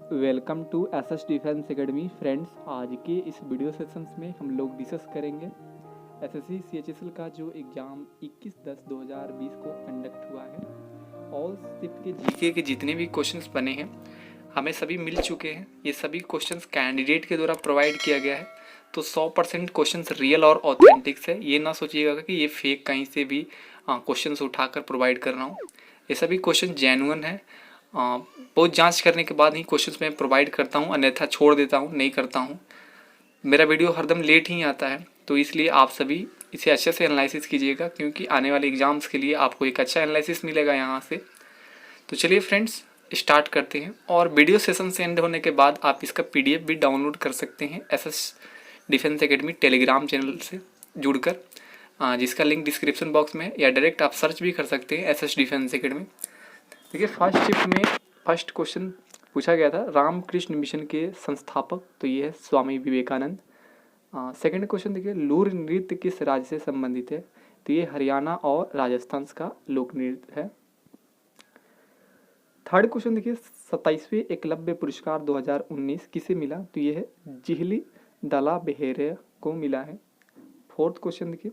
Welcome to SS defence academy friends. आज के इस वीडियो सेशंस में हम लोग डिस्कस करेंगे एसएससी सीएचएसएल का जो एग्ज़ाम 21/10/2020 को कंडक्ट हुआ है। ऑल शिफ्ट के जीके के जितने भी क्वेश्चंस बने हैं हमें सभी मिल चुके हैं। ये सभी क्वेश्चंस कैंडिडेट के द्वारा प्रोवाइड किया गया है, तो 100% क्वेश्चंस रियल और ऑथेंटिक्स है। ये ना सोचिएगा कि ये फेक कहीं से भी क्वेश्चंस उठाकर प्रोवाइड कर रहा हूँ। ये सभी क्वेश्चन जेन्युइन है। बहुत जांच करने के बाद ही क्वेश्चंस मैं प्रोवाइड करता हूँ, अन्यथा छोड़ देता हूँ, नहीं करता हूँ। मेरा वीडियो हरदम लेट ही आता है, तो इसलिए आप सभी इसे अच्छे से एनालिसिस कीजिएगा, क्योंकि आने वाले एग्जाम्स के लिए आपको एक अच्छा एनालिसिस मिलेगा यहाँ से। तो चलिए फ्रेंड्स स्टार्ट करते हैं, और वीडियो सेशन से एंड होने के बाद आप इसका PDF भी डाउनलोड कर सकते हैं SS defence academy Telegram channel से जुड़कर, जिसका लिंक डिस्क्रिप्शन बॉक्स में है, या डायरेक्ट आप सर्च भी कर सकते हैं एसएस डिफेंस एकेडमी। देखिए फर्स्ट शिफ्ट में फर्स्ट क्वेश्चन पूछा गया था, रामकृष्ण मिशन के संस्थापक, तो ये है स्वामी विवेकानंद। सेकंड क्वेश्चन देखिए, लूर नृत्य किस राज्य से संबंधित है, तो ये हरियाणा और राजस्थान का लोक नृत्य है। थर्ड क्वेश्चन देखिए, 27वें एकलव्य पुरस्कार 2019 किसे मिला, तो ये है जिहली दला बेहेरे को मिला है। फोर्थ क्वेश्चन देखिए,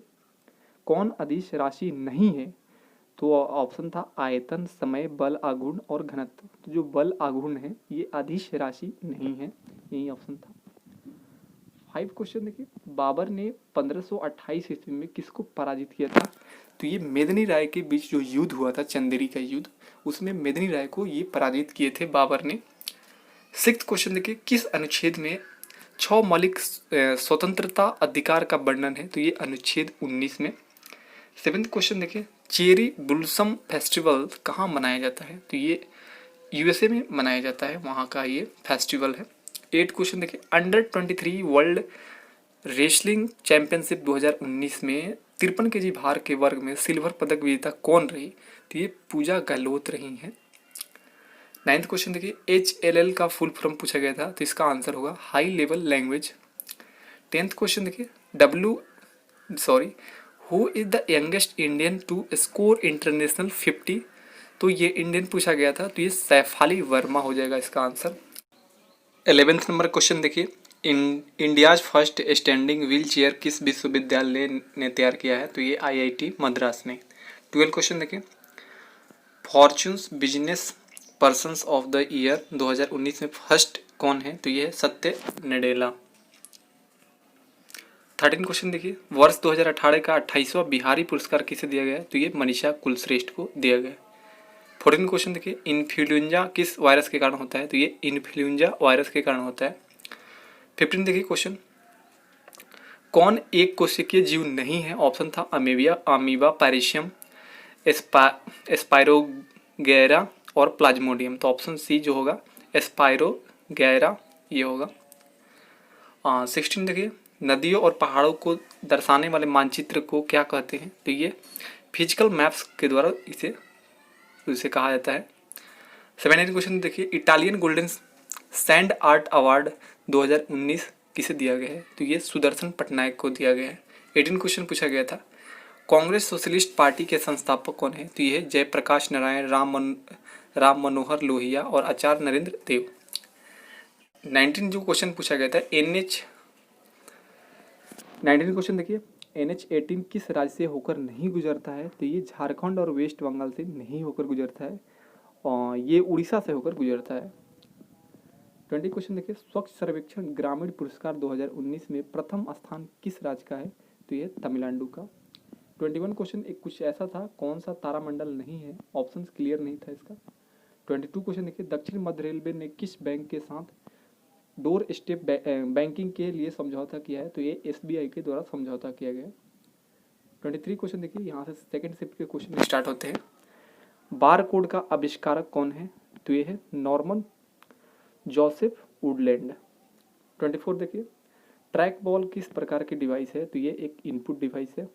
कौन अदिश राशि नहीं है, तो ऑप्शन था आयतन, समय, बल आघूर्ण और घनत्व। तो जो बल आघूर्ण है ये अदिश राशि नहीं है, यही ऑप्शन था। 5 क्वेश्चन देखिए, बाबर ने 1528 ईस्वी में किसको पराजित किया था, तो ये मेदिनी राय के बीच जो युद्ध हुआ था, चंदेरी का युद्ध, उसमें मेदिनी राय को ये पराजित किए थे बाबर ने। 6th क्वेश्चन देखिए, किस अनुच्छेद में 6 मौलिक स्वतंत्रता अधिकार का वर्णन है, तो ये अनुच्छेद 19 में। 7th क्वेश्चन देखिए, चेरी ब्लॉसम फेस्टिवल कहाँ मनाया जाता है, तो ये USA में मनाया जाता है, वहाँ का ये फेस्टिवल है। 8th क्वेश्चन देखिए, अंडर-23 वर्ल्ड रेसलिंग चैंपियनशिप 2019 में 53 kg भार के वर्ग में सिल्वर पदक विजेता कौन रही, तो ये पूजा गहलोत रही हैं। 9th क्वेश्चन देखिए, HLL का फुल फॉर्म पूछा गया था, तो इसका आंसर होगा high level language. 10th question देखिए, who is the youngest Indian to score international 50, तो ये इंडियन पूछा गया था, तो ये सैफ अली वर्मा हो जाएगा इसका आंसर। 11th नंबर क्वेश्चन देखिए, India's first standing wheel chair किस विश्वविद्यालय ने तैयार किया है, तो ये IIT मद्रास ने। 12th क्वेश्चन देखिए, fortunes business persons of the year 2019 में फर्स्ट कौन है, तो ये सत्य नडेला। 13 क्वेश्चन देखिए, वर्ष 2018 का 28वां बिहारी पुरस्कार किसे दिया गया है, तो ये मनीषा कुलश्रेष्ठ को दिया गया। 14 क्वेश्चन देखिए, इन्फ्लुएंजा किस वायरस के कारण होता है, तो ये इन्फ्लुएंजा वायरस के कारण होता है। 15 देखिए क्वेश्चन, कौन एक कोशिकीय जीव नहीं है, ऑप्शन था अमीबा, पैरिशियम, एस्पायरोगैरा और प्लाज्मोडियम, तो ऑप्शन सी जो होगा एस्पायरोगैरा ये होगा। 16 देखिए, नदियों और पहाड़ों को दर्शाने वाले मानचित्र को क्या कहते हैं, तो ये फिजिकल मैप्स के द्वारा इसे कहा जाता है। 17 क्वेश्चन देखिए, Italian golden sand art award 2019 किसे दिया गया है, तो ये सुदर्शन पटनायक को दिया गया है। 18 क्वेश्चन पूछा गया था, कांग्रेस सोशलिस्ट पार्टी के संस्थापक कौन है, तो ये है जयप्रकाश नारायण, राम मनोहर लोहिया और आचार्य नरेंद्र देव। 19 जो क्वेश्चन पूछा गया था, NH19 क्वेश्चन देखिए, NH18 किस राज्य से होकर नहीं गुजरता है, तो ये झारखंड और वेस्ट बंगाल से नहीं होकर गुजरता है, और ये उड़ीसा से होकर गुजरता है। 20 क्वेश्चन देखिए, स्वच्छ सर्वेक्षण ग्रामीण पुरस्कार 2019 में प्रथम स्थान किस राज्य का है, तो ये तमिलनाडु का। 21 क्वेश्चन एक कुछ ऐसा था, कौन सा तारामंडल नहीं है, ऑप्शंस क्लियर नहीं था इसका। 22 क्वेश्चन देखिए, दक्षिण मध्य रेलवे ने किस बैंक के साथ डोर स्टेप बैंकिंग के लिए समझौता किया है, तो ये SBI के द्वारा समझौता किया गया। 23 क्वेश्चन देखिए, यहाँ से सेकंड शिफ्ट के क्वेश्चन स्टार्ट होते हैं। बार कोड का आविष्कारक कौन है, तो ये है नॉर्मन जोसेफ वुडलैंड। 24 देखिए, ट्रैक बॉल किस प्रकार की डिवाइस है, तो ये एक इनपुट डिवाइस है।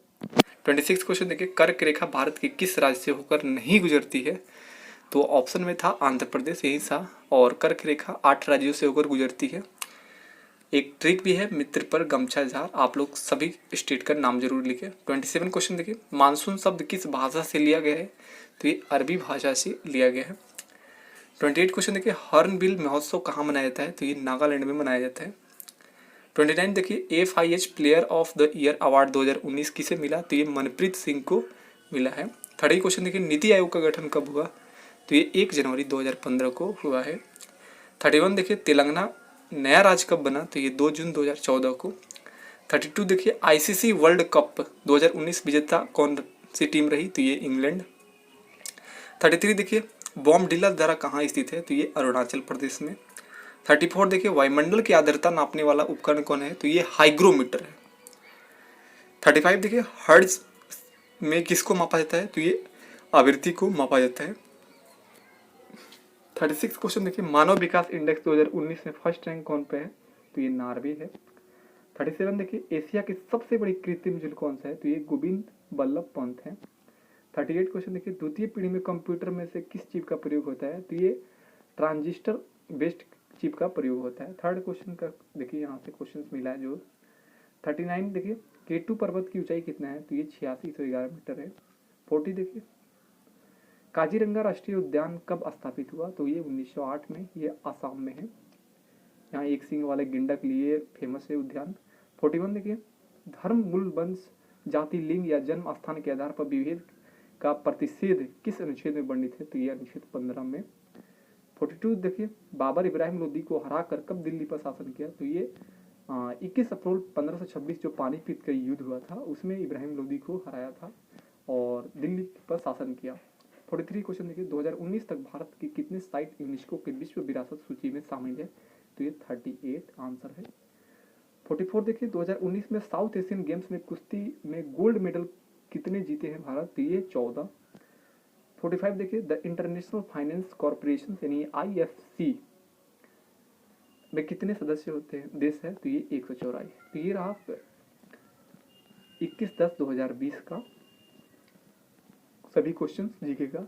26 क्वेश्चन देखिए, कर्क रेखा भारत के किस राज्य से होकर नहीं गुजरती है, तो ऑप्शन में था आंध्र प्रदेश, यही था, और कर्क रेखा 8 राज्यों से होकर गुजरती है। एक ट्रिक भी है, मित्र पर गमछा झार, आप लोग सभी स्टेट का नाम जरूर लिखें। 27 क्वेश्चन देखिए, मानसून शब्द किस भाषा से लिया गया है, तो ये अरबी भाषा से लिया गया है। 28 क्वेश्चन देखिए, हॉर्नबिल महोत्सव कहाँ मनाया जाता है? तो ये नागालैंड में मनाया जाता है। 29 देखिए, FIH player of the year award 2019 किसे मिला? तो ये मनप्रीत सिंह को मिला है। 30 क्वेश्चन देखिए, नीति आयोग का गठन कब हुआ? तो ये 1 जनवरी 2015 को हुआ है। 31 देखिए, तेलंगाना नया राज्य कब बना? तो ये 2 जून 2014 को। 32 देखिए, ICC वर्ल्ड कप 2019 विजेता कौन सी टीम रही? तो ये इंग्लैंड। 33 देखिए, बॉमडिला दर्रा कहाँ स्थित है? तो ये अरुणाचल प्रदेश में। 34 देखिए, वायुमंडल की आर्द्रता नापने वाला उपकरण कौन है? तो ये हाइग्रोमीटर है। 35 देखिए, हर्ट्ज में किसको मापा जाता है? तो ये आवृत्ति को मापा जाता है। 36 क्वेश्चन देखिए, मानव विकास इंडेक्स 2019 में फर्स्ट रैंक कौन पे है? तो ये नॉर्वे है। 37 देखिए, एशिया की सबसे बड़ी कृत्रिम झील कौन सा है? तो ये गोविंद बल्लभ पंत है। 38 क्वेश्चन देखिए, द्वितीय पीढ़ी में कंप्यूटर में से किस चिप का प्रयोग होता है? तो ये ट्रांजिस्टर बेस्ड चिप का प्रयोग होता है। थर्ड क्वेश्चन का देखिए, यहाँ से क्वेश्चन मिला है जो 39 देखिए, केटू पर्वत की ऊंचाई कितना है? तो ये 8611 मीटर है। 40 देखिए, काजीरंगा राष्ट्रीय उद्यान कब स्थापित हुआ? तो ये 1908 में, ये आसाम में है। यहाँ एक सिंह वाले गेंडा के लिए फेमस है उद्यान। 41 देखिए, धर्म, मूल, वंश, जाति, लिंग या जन्म स्थान के आधार पर विभेद का प्रतिषेध किस अनुच्छेद में वर्णित है? तो ये अनुच्छेद 15 में। 42 देखिए, बाबर इब्राहिम लोदी को हराकर कब दिल्ली पर शासन किया? तो ये 21 अप्रैल 1526 जो पानीपत का युद्ध हुआ था उसमें इब्राहिम लोदी को हराया था और दिल्ली पर शासन किया। 43 क्वेश्चन देखिए, 2019 तक भारत की कितने साइट यूनेस्को के विश्व विरासत सूची में शामिल है? तो ये 38 आंसर है। 44 देखिए, 2019 में साउथ एशियन गेम्स में कुश्ती में गोल्ड मेडल कितने जीते हैं भारत? तो ये 14। 45 देखिए, द इंटरनेशनल फाइनेंस कॉर्पोरेशन यानी IFC में कितने सदस्य होते हैं देश है? तो ये 144। तो ये रहा 21/10/2020 का सभी क्वेश्चन जीके का।